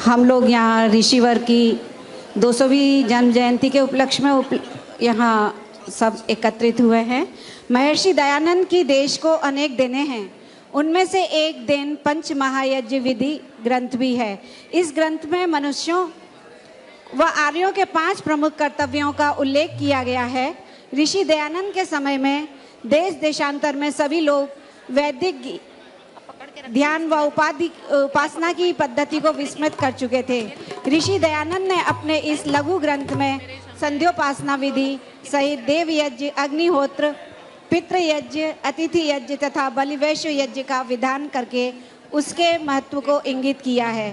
हम लोग यहाँ ऋषिवर की 200वीं जन्म जयंती के उपलक्ष्य में यहाँ सब एकत्रित हुए हैं। महर्षि दयानंद की देश को अनेक देने हैं, उनमें से एक देन पंच महायज्ञ विधि ग्रंथ भी है। इस ग्रंथ में मनुष्यों व आर्यों के 5 प्रमुख कर्तव्यों का उल्लेख किया गया है। ऋषि दयानंद के समय में देश देशांतर में सभी लोग वैदिक ध्यान व उपासना की पद्धति को विस्मृत कर चुके थे। ऋषि दयानंद ने अपने इस लघु ग्रंथ में संध्योपासना विधि सहित देव यज्ञ, अग्निहोत्र, पितृ यज्ञ, अतिथि यज्ञ तथा बलिवैश्य यज्ञ का विधान करके उसके महत्व को इंगित किया है।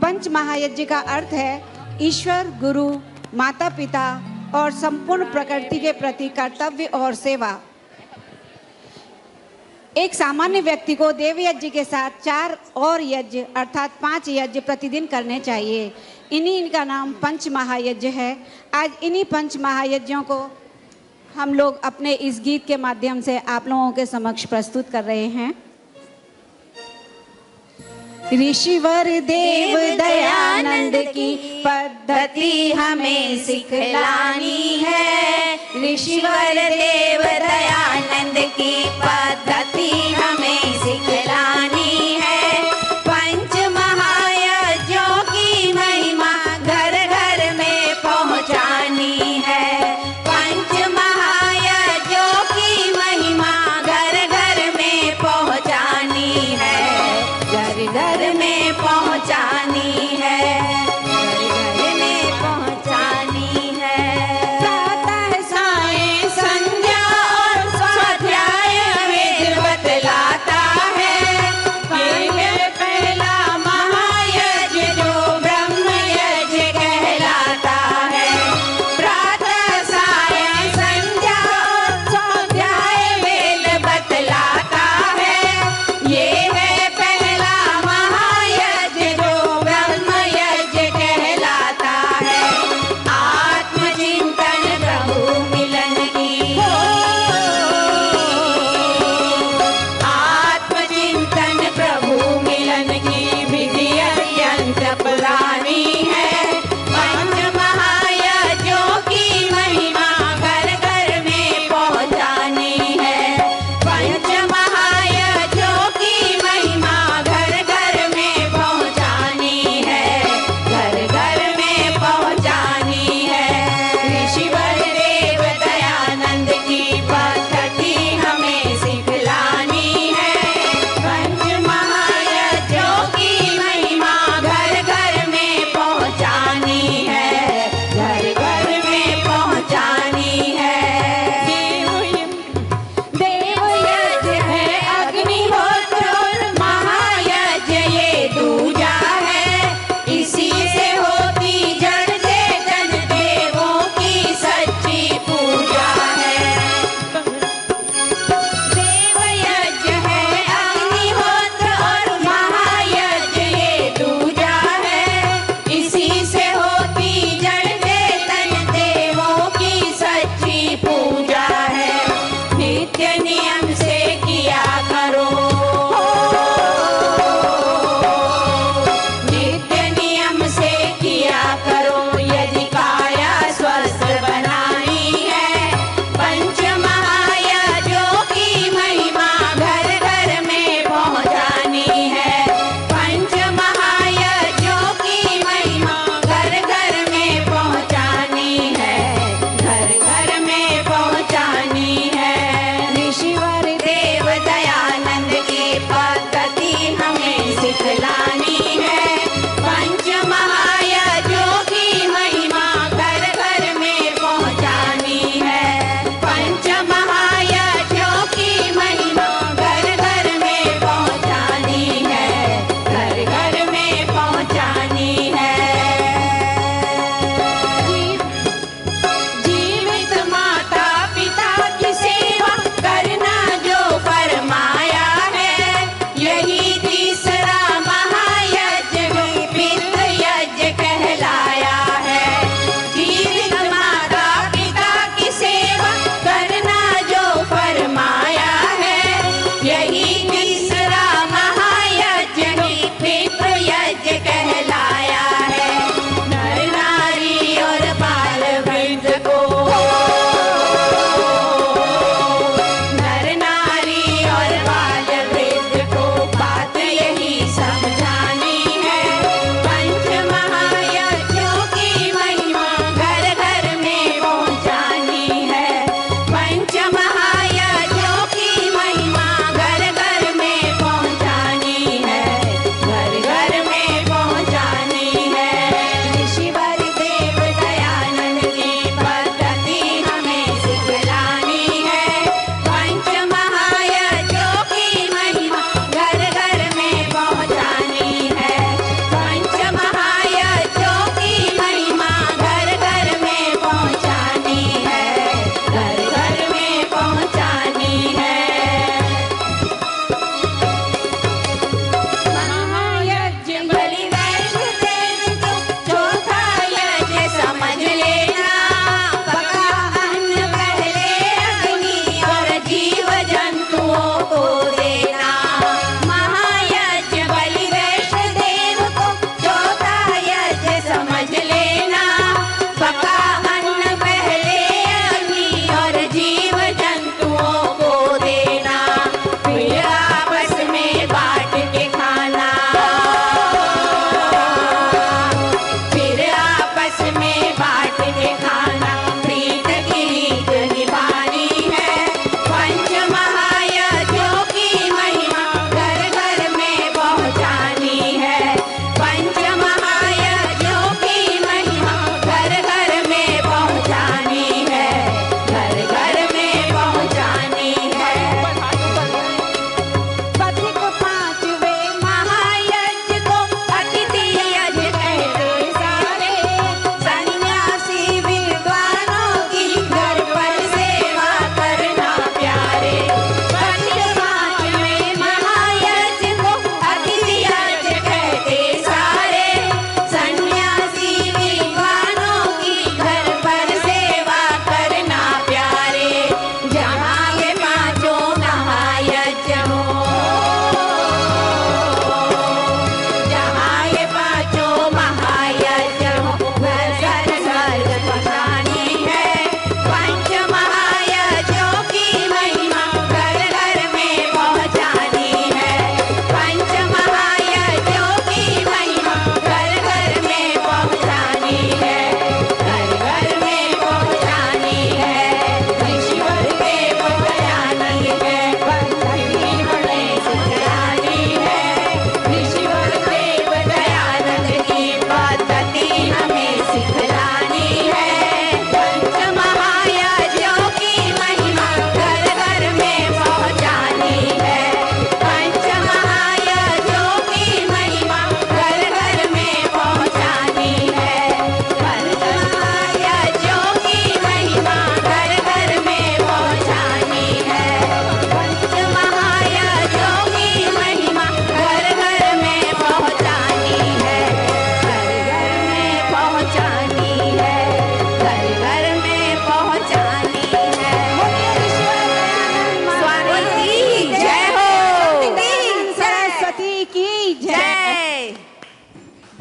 पंच महायज्ञ का अर्थ है ईश्वर, गुरु, माता पिता और संपूर्ण प्रकृति के प्रति कर्तव्य और सेवा। एक सामान्य व्यक्ति को देव यज्ञ के साथ 4 और यज्ञ अर्थात 5 यज्ञ प्रतिदिन करने चाहिए। इन्हीं का नाम पंच महायज्ञ है। आज इन्हीं पंच महायज्ञों को हम लोग अपने इस गीत के माध्यम से आप लोगों के समक्ष प्रस्तुत कर रहे हैं। ऋषिवर देव दयानंद की पद्धति हमें सिखलानी है। ऋषिवर देव दयानंद की पद्धति हमें सिखलानी है। पंच महायज्ञों की महिमा घर घर में पहुंचानी है। पंच महायज्ञों की महिमा घर घर में पहुंचानी है। घर घर में पहुंचानी है। घर घर में पहुंचानी है। प्रातः सायं संध्या और स्वाध्याय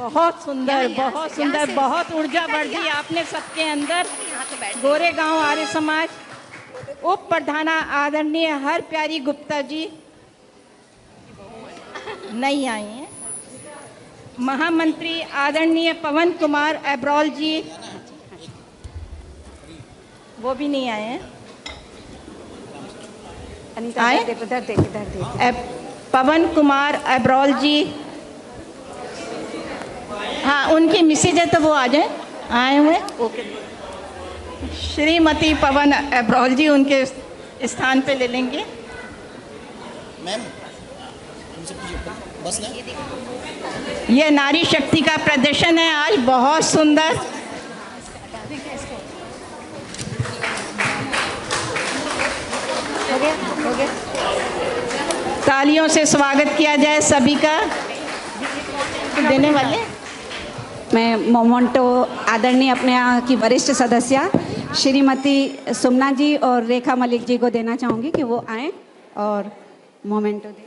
बहुत सुंदर, बहुत सुंदर, बहुत ऊर्जा बढ़ दी आपने सबके अंदर। गोरेगांव आर्य समाज उप प्रधाना आदरणीय हर प्यारी गुप्ता जी नहीं आई हैं। महामंत्री आदरणीय पवन कुमार एब्रोल जी, वो भी नहीं आए हैं। आए पवन कुमार एब्रोल जी, हाँ उनकी मिसेज है तो वो आ जाए, आए हुए। श्रीमती पवन एब्रोल जी उनके स्थान पे ले लेंगे। मैम बस ना, ये नारी शक्ति का प्रदर्शन है आज, बहुत सुंदर। हो गया। तालियों से स्वागत किया जाए सभी का। देने वाले मैं मोमेंटो आदरणीय अपने यहाँ की वरिष्ठ सदस्य श्रीमती सुमना जी और रेखा मलिक जी को देना चाहूँगी कि वो आएँ और मोमेंटो दें।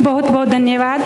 बहुत बहुत धन्यवाद।